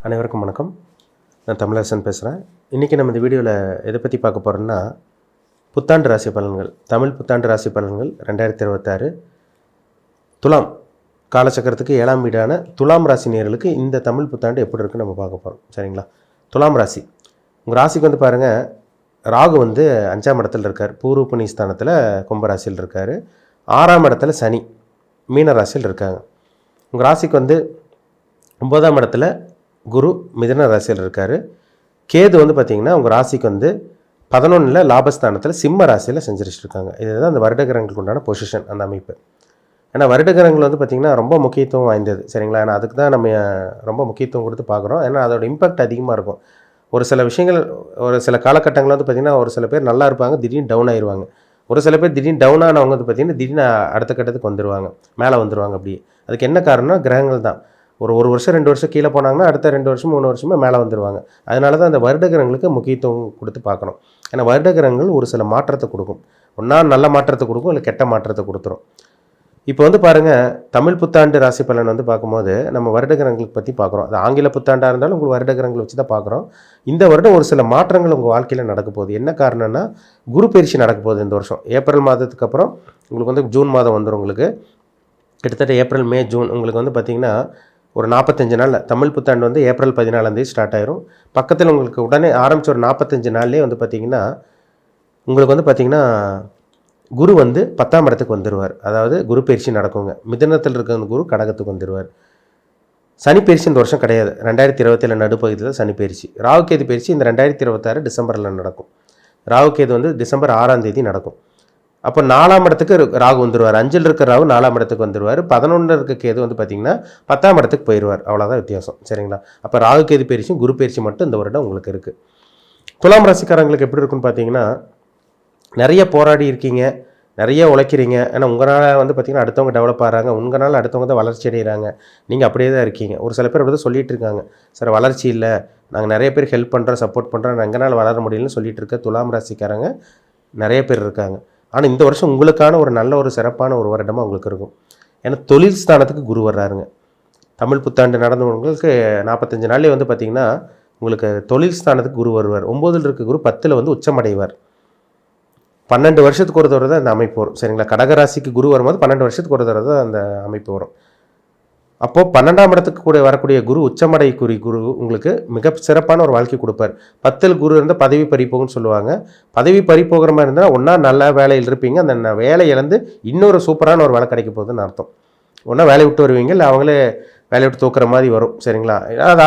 அனைவருக்கும் வணக்கம். நான் தமிழரசன் பேசுகிறேன். இன்றைக்கி நம்ம இந்த வீடியோவில் எதை பற்றி பார்க்க போகிறோம்னா, புத்தாண்டு ராசி பலன்கள், தமிழ் புத்தாண்டு ராசி பலன்கள் 2026 துலாம் காலச்சக்கரத்துக்கு 7ஆம் வீடான துலாம் ராசி நேயர்களுக்கு இந்த தமிழ் புத்தாண்டு எப்படி இருக்குன்னு நம்ம பார்க்க போகிறோம். சரிங்களா? துலாம் ராசி, உங்கள் ராசிக்கு வந்து பாருங்கள், ராகு வந்து 5ஆம் இடத்துல இருக்கார், பூர்வ புண்ணிய ஸ்தானத்தில் கும்பராசியில் இருக்கார். 6ஆம் இடத்துல சனி மீன ராசியில் இருக்காங்க. உங்கள் ராசிக்கு வந்து 9ஆம் இடத்துல குரு மிதுன ராசியில் இருக்கார். கேது வந்து பார்த்திங்கன்னா உங்கள் ராசிக்கு வந்து 11ல் லாபஸ்தானத்தில் சிம்ம ராசியில் செஞ்சுருச்சுருக்காங்க. இதுதான் அந்த வருடகிரகங்களுக்கு உண்டான பொசிஷன், அந்த அமைப்பு. ஏன்னா வருடகிரகங்கள் வந்து பார்த்திங்கன்னா ரொம்ப முக்கியத்துவம் வாய்ந்தது. சரிங்களா? ஏன்னா அதுக்கு தான் நம்ம ரொம்ப முக்கியத்துவம் கொடுத்து பார்க்குறோம். ஏன்னா அதோட இம்பாக்ட் அதிகமாக இருக்கும். ஒரு சில விஷயங்கள், ஒரு சில காலகட்டங்கள் வந்து பார்த்திங்கன்னா ஒரு சில பேர் நல்லா இருப்பாங்க, திடீர்னு டவுன் ஆயிடுவாங்க. ஒரு சில பேர் திடீர்னு டவுன் ஆனவங்க வந்து பார்த்திங்கன்னா திடீர்னு அடுத்த கட்டத்துக்கு வந்துடுவாங்க, மேலே வந்துடுவாங்க. அப்படி அதுக்கு என்ன காரணம்னா கிரகங்கள் தான். ஒரு வருஷம் 2 வருஷம் கீழே போனாங்கன்னா அடுத்த 2 வருஷம் 3 வருஷமே மேலே வந்துடுவாங்க. அதனால தான் அந்த வருடகிரகங்களுக்கு முக்கியத்துவம் கொடுத்து பார்க்கணும். ஏன்னா வருடகிரகங்கள் ஒரு சில மாற்றத்தை கொடுக்கும். ஒன்றா நல்ல மாற்றத்தை கொடுக்கும், இல்லை கெட்ட மாற்றத்தை கொடுத்துரும். இப்போ வந்து பாருங்கள், தமிழ் புத்தாண்டு ராசி பலன் வந்து பார்க்கும்போது நம்ம வருடகிரகங்களுக்கு பற்றி பார்க்குறோம். அது ஆங்கில புத்தாண்டாக இருந்தாலும் உங்களுக்கு வருடகிரகங்கள் வச்சு தான் பார்க்குறோம். இந்த வருடம் ஒரு சில மாற்றங்கள் உங்கள் வாழ்க்கையில் நடக்க போகுது. என்ன காரணம்னா, குரு பயிற்சி நடக்க போகுது இந்த வருஷம். ஏப்ரல் மாதத்துக்கு அப்புறம் உங்களுக்கு வந்து ஜூன் மாதம் வந்துடும். உங்களுக்கு கிட்டத்தட்ட ஏப்ரல் மே ஜூன் உங்களுக்கு வந்து பார்த்திங்கன்னா ஒரு 45 நாளில், தமிழ் புத்தாண்டு வந்து ஏப்ரல் 14 ஸ்டார்ட் ஆயிரும். பக்கத்தில் உங்களுக்கு உடனே ஆரம்பித்த ஒரு 45 நாள்லேயே வந்து பார்த்திங்கன்னா உங்களுக்கு வந்து பார்த்திங்கன்னா குரு வந்து 10ஆம் இடத்துக்கு வந்துடுவார். அதாவது குரு பயிற்சி நடக்குங்க. மிதுனத்தில் இருக்கிற குரு கடகத்துக்கு வந்துடுவார். சனி பயிற்சி இந்த வருஷம் கிடையாது. 2027 நடுப்பகுதியில் சனி பயிற்சி. ராகுகேது பயிற்சி இந்த 2026 டிசம்பரில் நடக்கும். ராகுகேது வந்து டிசம்பர் 6ஆம் தேதி நடக்கும். அப்போ 4ஆம் இடத்துக்கு ராகு வந்துடுவார். 5ல் இருக்க ராகு 4ஆம் இடத்துக்கு வந்துடுவார். 11ல் இருக்க கேது வந்து பார்த்திங்கன்னா 10ஆம் இடத்துக்கு போயிடுவார். அவ்வளோதான் வித்தியாசம். சரிங்களா? அப்போ ராகு கேது பயிற்சியும் குரு பயிற்சி மட்டும் இந்த வருடம் உங்களுக்கு இருக்குது. துலாம் ராசிக்காரங்களுக்கு எப்படி இருக்குன்னு பார்த்தீங்கன்னா, நிறைய போராடி இருக்கீங்க, நிறைய உழைக்கிறீங்க. ஏன்னா உங்களால் வந்து பார்த்திங்கன்னா அடுத்தவங்க டெவலப் ஆகிறாங்க, உங்களால் அடுத்தவங்க தான் வளர்ச்சி அடைகிறாங்க. நீங்கள் அப்படியே தான் இருக்கீங்க. ஒரு சில பேர் அப்படி தான் சொல்லிகிட்டு இருக்காங்க, சார் வளர்ச்சி இல்லை, நாங்கள் நிறைய பேர் ஹெல்ப் பண்ணுறோம், சப்போர்ட் பண்ணுறோம், எங்களால் வளர முடியலன்னு சொல்லிகிட்டு இருக்க துலாம் ராசிக்காரங்க நிறைய பேர் இருக்காங்க. ஆனால் இந்த வருஷம் உங்களுக்கான ஒரு நல்ல ஒரு சிறப்பான ஒரு வருடமாக உங்களுக்கு இருக்கும். ஏன்னா தொழில் ஸ்தானத்துக்கு குரு வர்றாருங்க. தமிழ் புத்தாண்டு நடந்தவங்களுக்கு 45 நாள்லேயே வந்து பார்த்திங்கன்னா உங்களுக்கு தொழில் ஸ்தானத்துக்கு குரு வருவார். 9ல் இருக்க குரு 10ல் வந்து உச்சமடைவார். 12 வருஷத்துக்கு ஒரு தடவை தான் அந்த அமைப்பு வரும். சரிங்களா? கடகராசிக்கு குரு வரும்போது 12 வருஷத்துக்கு ஒரு தடவை தான் அந்த அமைப்பு வரும். அப்போது 12ஆம் இடத்துக்கு கூட வரக்கூடிய குரு உச்சமடைக்குரிய குரு உங்களுக்கு மிக சிறப்பான ஒரு வாழ்க்கை கொடுப்பார். 10ல் குரு இருந்தால் பதவி பறிப்போகும்னு சொல்லுவாங்க. பதவி பறிப்போகிற மாதிரி இருந்தால் ஒன்றா நல்ல வேலையில் இருப்பீங்க, அந்த வேலை இழந்து இன்னொரு சூப்பரான ஒரு வேலை கிடைக்க போகுதுன்னு அர்த்தம். ஒன்றா வேலையை விட்டு வருவீங்க, இல்லை அவங்களே வேலையை விட்டு தூக்குற மாதிரி வரும். சரிங்களா?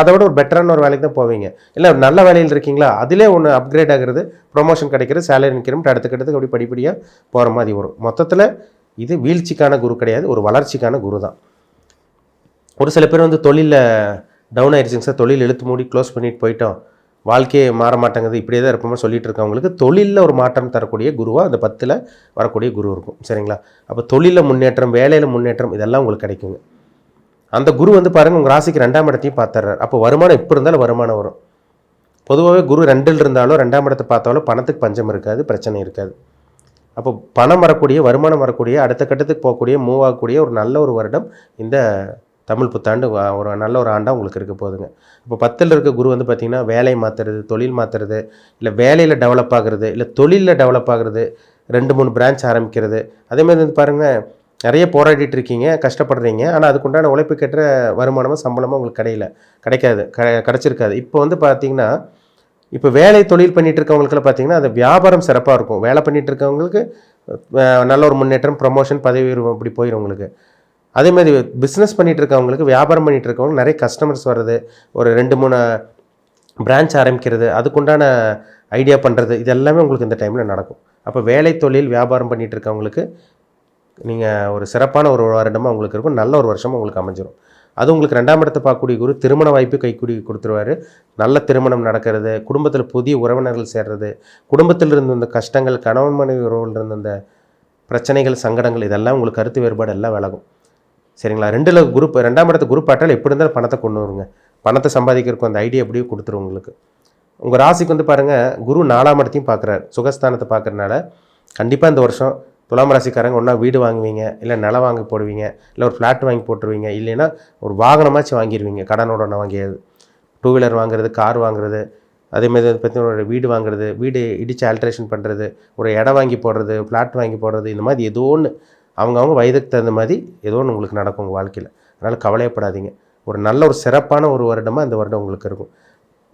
அதை விட ஒரு பெட்டரான ஒரு வேலைக்கு தான் போவீங்க. இல்லை நல்ல வேலையில் இருக்கீங்களா, அதிலே ஒன்று அப்கிரேட் ஆகிறது, ப்ரொமோஷன் கிடைக்கிறது, சேலரி நிற்கிறோம், அடுத்த கட்டத்துக்கு அப்படி படிப்படியாக போகிற மாதிரி வரும். மொத்தத்தில் இது வீழ்ச்சிக்கான குரு கிடையாது, ஒரு வளர்ச்சிக்கான குரு தான். ஒரு சில பேர் வந்து தொழிலில் டவுன் ஆயிடுச்சுங்க சார், தொழில் இழுத்து மூடி க்ளோஸ் பண்ணிட்டு போயிட்டோம், வாழ்க்கையே மாற மாட்டேங்குது, இப்படியே தான் இருப்போம்னு சொல்லிட்டு இருக்கவங்களுக்கு தொழிலில் ஒரு மாற்றம் தரக்கூடிய குருவாக அந்த 10ல் வரக்கூடிய குரு இருக்கும். சரிங்களா? அப்போ தொழிலில் முன்னேற்றம், வேலையில் முன்னேற்றம், இதெல்லாம் உங்களுக்கு கிடைக்குங்க. அந்த குரு வந்து பாருங்கள் உங்கள் ராசிக்கு 2ஆம் இடத்தையும் பார்த்துறாரு. அப்போ வருமானம் இப்போ இருந்தாலும் வருமானம் வரும். பொதுவாகவே குரு 2ல் இருந்தாலோ 2ஆம் இடத்தை பார்த்தாலோ பணத்துக்கு பஞ்சம் இருக்காது, பிரச்சனை இருக்காது. அப்போ பணம் வரக்கூடிய, வருமானம் வரக்கூடிய, அடுத்த கட்டத்துக்கு போகக்கூடிய, மூவ் ஆகக்கூடிய ஒரு நல்ல ஒரு வருடம் இந்த தமிழ் புத்தாண்டு ஒரு நல்ல ஒரு ஆண்டாக உங்களுக்கு இருக்க போகுதுங்க. இப்போ 10ல் இருக்க குரு வந்து பார்த்திங்கன்னா வேலை மாற்றுறது, தொழில் மாற்றுறது, இல்லை வேலையில் டெவலப் ஆகிறது, இல்லை தொழிலில் டெவலப் ஆகிறது, 2-3 பிரான்ச் ஆரம்பிக்கிறது. அதேமாதிரி வந்து பாருங்கள், நிறைய போராடிட்டு இருக்கீங்க, கஷ்டப்படுறீங்க, ஆனால் அதுக்குண்டான உழைப்புக்கேற்ற வருமானமும் சம்பளமும் உங்களுக்கு கிடச்சிருக்காது. இப்போ வந்து பார்த்திங்கன்னா, இப்போ வேலை தொழில் பண்ணிகிட்டு இருக்கவங்களுக்குலாம் பார்த்திங்கன்னா அது வியாபாரம் சிறப்பாக இருக்கும். வேலை பண்ணிகிட்டு இருக்கவங்களுக்கு நல்ல ஒரு முன்னேற்றம், ப்ரமோஷன், பதவி அப்படி போயிடும் உங்களுக்கு. அதேமாதிரி பிஸ்னஸ் பண்ணிகிட்டு இருக்கவங்களுக்கு, வியாபாரம் பண்ணிகிட்டு இருக்கவங்களுக்கு நிறைய கஸ்டமர்ஸ் வர்றது, ஒரு 2-3 பிரான்ச் ஆரம்பிக்கிறது, அதுக்குண்டான ஐடியா பண்ணுறது, இது எல்லாமே உங்களுக்கு இந்த டைமில் நடக்கும். அப்போ வேலை தொழில் வியாபாரம் பண்ணிகிட்டு இருக்கவங்களுக்கு நீங்கள் ஒரு சிறப்பான ஒரு வருடமாக உங்களுக்கு இருக்கும். நல்ல ஒரு வருஷமாக உங்களுக்கு அமைஞ்சிடும். அது உங்களுக்கு 2ஆம் இடத்தை பார்க்கக்கூடிய குரு திருமண வாய்ப்பு கைக்கூடி கொடுத்துருவார். நல்ல திருமணம் நடக்கிறது, குடும்பத்தில் புதிய உறவினர்கள் சேர்றது, குடும்பத்தில் இருந்த இந்த கஷ்டங்கள், கணவன் மனைவி உறவில் இருந்த இந்த பிரச்சனைகள், சங்கடங்கள், இதெல்லாம் உங்களுக்கு கருத்து வேறுபாடு எல்லாம் விலகும். சரிங்களா? 2ஆம் இடத்து குரு பாட்டால் எப்படி இருந்தாலும் பணத்தை கொண்டு வருங்க. பணத்தை சம்பாதிக்கிறதுக்கு அந்த ஐடியா எப்படியும் கொடுத்துரும் உங்களுக்கு. உங்கள் ராசிக்கு வந்து பாருங்கள், குரு 4ஆம் இடத்தையும் பார்க்குறாரு, சுகஸ்தானத்தை பார்க்குறதுனால கண்டிப்பாக இந்த வருஷம் துலாம் ராசிக்காரங்க ஒன்றா வீடு வாங்குவீங்க, இல்லை நிலம் வாங்கி போடுவீங்க, இல்லை ஒரு ஃப்ளாட் வாங்கி போட்டுருவீங்க, இல்லைன்னா ஒரு வாகனமாச்சும் வாங்கிடுவீங்க, கடனோட வாங்கியது. டூ வீலர் வாங்குறது, கார் வாங்குறது, அதேமாதிரி அதை பற்றி ஒரு வீடு வாங்குறது, வீடு இடித்து ஆல்ட்ரேஷன் பண்ணுறது, ஒரு இடம் வாங்கி போடுறது, ஃப்ளாட் வாங்கி போடுறது, இந்த மாதிரி ஏதோ ஒன்று அவங்கவுங்க வயதுக்கு தகுந்த மாதிரி ஏதோ ஒன்று உங்களுக்கு நடக்கும் உங்கள் வாழ்க்கையில். அதனால் கவலையப்படாதீங்க. ஒரு நல்ல ஒரு சிறப்பான ஒரு வருடமாக இந்த வருடம் உங்களுக்கு இருக்கும்.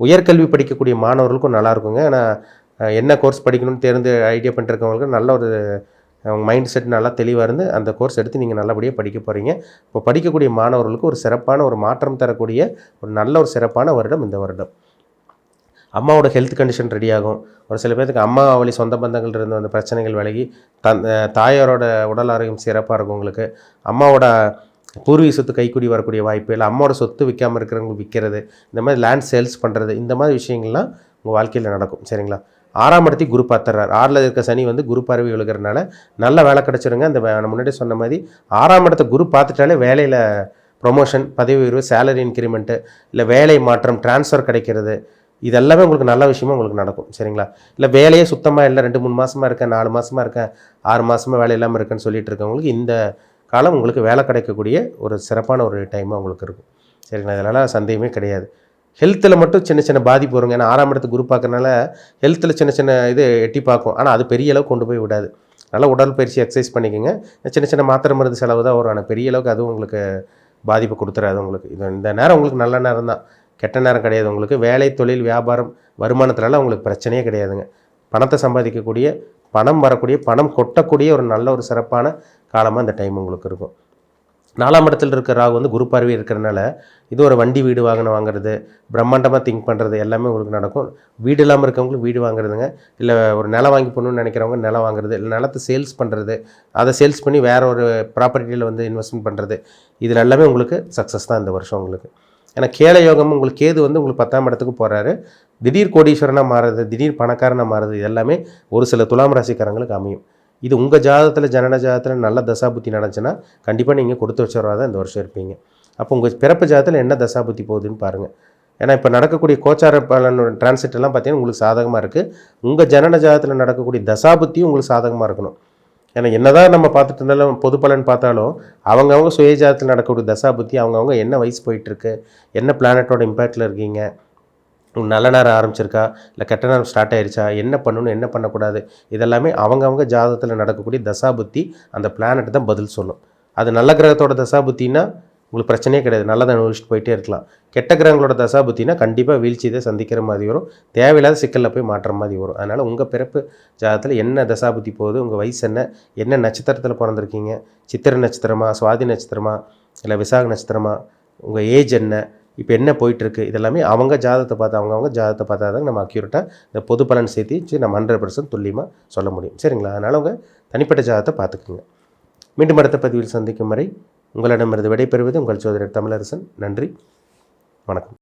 உயர்கல்வி படிக்கக்கூடிய மாணவர்களுக்கும் நல்லா இருக்குங்க. ஏன்னா என்ன கோர்ஸ் படிக்கணும்னு தெரிந்து ஐடியா பண்ணிருக்கவங்களுக்கு நல்ல ஒரு மைண்ட் செட் நல்லா தெளிவாக இருந்து அந்த கோர்ஸ் எடுத்து நீங்கள் நல்லபடியாக படிக்க போகிறீங்க. இப்போ படிக்கக்கூடிய மாணவர்களுக்கு ஒரு சிறப்பான ஒரு மாற்றம் தரக்கூடிய ஒரு நல்ல ஒரு சிறப்பான வருடம் இந்த வருடம். அம்மாவோட ஹெல்த் கண்டிஷன் ரெடி ஆகும். ஒரு சில பேருக்கு அம்மா வழி சொந்த பந்தங்கள் இருந்து அந்த பிரச்சனைகள் விலகி தாயாரோட உடல் ஆரோக்கியம் சிறப்பாக இருக்கும் உங்களுக்கு. அம்மாவோட பூர்வீக சொத்து கைக்கூடி வரக்கூடிய வாய்ப்பு, இல்லை அம்மாவோட சொத்து விற்காமல் இருக்கிறவங்களுக்கு விற்கிறது, இந்த மாதிரி லேண்ட் சேல்ஸ் பண்ணுறது, இந்த மாதிரி விஷயங்கள்லாம் உங்கள் வாழ்க்கையில் நடக்கும். சரிங்களா? 6ஆம் இடத்தை குரு பார்த்துறாரு. 6ல் இருக்க சனி வந்து குரு பார்வை விழுகிறதுனால நல்ல வேலை கிடச்சிருங்க. அந்த நான் முன்னாடி சொன்ன மாதிரி 6ஆம் இடத்தை குரு பார்த்துட்டாலே வேலையில் ப்ரொமோஷன், பதவி உயர்வு, சேலரி இன்க்ரிமெண்ட்டு, இல்லை வேலை மாற்றம், ட்ரான்ஸ்ஃபர் கிடைக்கிறது, இதெல்லாமே உங்களுக்கு நல்ல விஷயமா உங்களுக்கு நடக்கும். சரிங்களா? இல்லை வேலையே சுத்தமாக இல்லை, 2-3 மாதமாக இருக்கேன், 4 மாதமாக இருக்கேன், 6 மாதமாக வேலை இல்லாமல் இருக்கேன்னு சொல்லிட்டு இருக்கவங்களுக்கு இந்த காலம் உங்களுக்கு வேலை கிடைக்கக்கூடிய ஒரு சிறப்பான ஒரு டைமாக உங்களுக்கு இருக்கும். சரிங்களா? இதனால் சந்தேகமே கிடையாது. ஹெல்த்தில் மட்டும் சின்ன சின்ன பாதிப்பு வருங்க. ஏன்னா 6ஆம் இடத்துக்கு குரு பார்க்கறனால ஹெல்த்தில் சின்ன சின்ன இது எட்டி பார்க்கும். ஆனால் அது பெரிய அளவுக்கு கொண்டு போய் விடாது. நல்லா உடற்பயிற்சி எக்ஸசைஸ் பண்ணிக்கோங்க. சின்ன சின்ன மாத்திரை மருந்து செலவு தான் வரும். ஆனால் பெரிய அளவுக்கு அதுவும் உங்களுக்கு பாதிப்பு கொடுத்துறாது உங்களுக்கு. இந்த நேரம் உங்களுக்கு நல்ல நேரம் தான், கெட்ட நேரம் கிடையாது உங்களுக்கு. வேலை, தொழில், வியாபாரம், வருமானத்தினால உங்களுக்கு பிரச்சனையே கிடையாதுங்க. பணத்தை சம்பாதிக்கக்கூடிய, பணம் வரக்கூடிய, பணம் கொட்டக்கூடிய ஒரு நல்ல ஒரு சிறப்பான காலமாக இந்த டைம் உங்களுக்கு இருக்கும். 4ஆம் இடத்துல இருக்கிற ராகு வந்து குரு பார்வை இருக்கிறனால இது ஒரு வண்டி, வீடு வாகனம் வாங்குறது, பிரம்மாண்டமாக திங்க் பண்ணுறது எல்லாமே உங்களுக்கு நடக்கும். வீடு இல்லாமல் இருக்கவங்களுக்கு வீடு வாங்குறதுங்க, இல்லை ஒரு நிலம் வாங்கி போகணுன்னு நினைக்கிறவங்க நிலம் வாங்குறது, இல்லை நிலத்தை சேல்ஸ் பண்ணுறது, அதை சேல்ஸ் பண்ணி வேறு ஒரு ப்ராப்பர்ட்டியில் வந்து இன்வெஸ்ட்மெண்ட் பண்ணுறது, இதில் எல்லாமே உங்களுக்கு சக்ஸஸ் தான் இந்த வருஷம் உங்களுக்கு. ஏன்னா கேள யோகம் உங்களுக்கு கேது வந்து உங்களுக்கு 10ஆம் இடத்துக்கு போகிறாரு. திடீர் கோடீஸ்வரனாக மாறுறது, திடீர் பணக்காரனாக மாறுறது, இது எல்லாமே ஒரு சில துலாம் ராசிக்காரங்களுக்கு அமையும். இது உங்கள் ஜாதகத்தில், ஜனன ஜாதகத்தில் நல்ல தசாபுத்தி நடந்துச்சுன்னா கண்டிப்பாக நீங்கள் கொடுத்து வச்சவராக தான் இந்த வருஷம் இருப்பீங்க. அப்போ உங்கள் பிறப்பு ஜாதகத்தில் என்ன தசாபுத்தி போகுதுன்னு பாருங்கள். ஏன்னா இப்போ நடக்கக்கூடிய கோச்சார பலன் டிரான்சிட் எல்லாம் பார்த்தீங்கன்னா உங்களுக்கு சாதகமாக இருக்குது. உங்கள் ஜனன ஜாதகத்தில் நடக்கக்கூடிய தசாபுத்தியும் உங்களுக்கு சாதகமாக இருக்கணும். ஏன்னா என்னதான் நம்ம பார்த்துட்டு இருந்தாலும் பொது பலன் பார்த்தாலும் அவங்கவுங்க சுயஜாதத்தில் நடக்கக்கூடிய தசாபுத்தி, அவங்கவுங்க என்ன வயசு போயிட்டுருக்கு, என்ன பிளானட்டோட இம்பேக்டில் இருக்கீங்க, நல்ல நேரம் ஆரம்பிச்சிருக்கா, இல்லை கெட்ட நேரம் ஸ்டார்ட் ஆயிடுச்சா, என்ன பண்ணணும், என்ன பண்ணக்கூடாது, இதெல்லாமே அவங்கவுங்க ஜாதகத்தில் நடக்கக்கூடிய தசாபுத்தி, அந்த பிளானட் தான் பதில் சொல்லும். அது நல்ல கிரகத்தோட தசாபுத்தின்னா உங்களுக்கு பிரச்சனையே கிடையாது, நல்லதை அனுபவிச்சுட்டு போயிட்டே இருக்கலாம். கெட்ட கிரகங்களோட தசாபுத்தினா கண்டிப்பாக வீழ்ச்சியை சந்திக்கிற மாதிரி வரும், தேவையில்லாத சிக்கலில் போய் மாற்ற மாதிரி வரும். அதனால் உங்கள் பிறப்பு ஜாதகத்தில் என்ன தசாபுத்தி போகுது, உங்கள் வயசு என்ன, என்ன நட்சத்திரத்தில் பிறந்திருக்கீங்க, சித்திரை நட்சத்திரமா, சுவாதி நட்சத்திரமா, இல்லை விசாக நட்சத்திரமா, உங்கள் ஏஜ் என்ன, இப்போ என்ன போயிட்டுருக்கு, இதெல்லாமே அவங்க ஜாதகத்தை பார்த்து, அவங்கவுங்க ஜாதகத்தை பார்த்தா தான் நம்ம அக்யூரேட்டாக இந்த பொது பலன் சேர்த்து நம்ம 100% துல்லியமாக சொல்ல முடியும். சரிங்களா? அதனால் உங்கள் தனிப்பட்ட ஜாதகத்தை பார்த்துக்குங்க. மீண்டும் அடுத்த பதிவில் சந்திக்கும் வரை உங்களிடமிருந்து விடைபெறுவது உங்கள் சோதரர் தமிழரசன். நன்றி, வணக்கம்.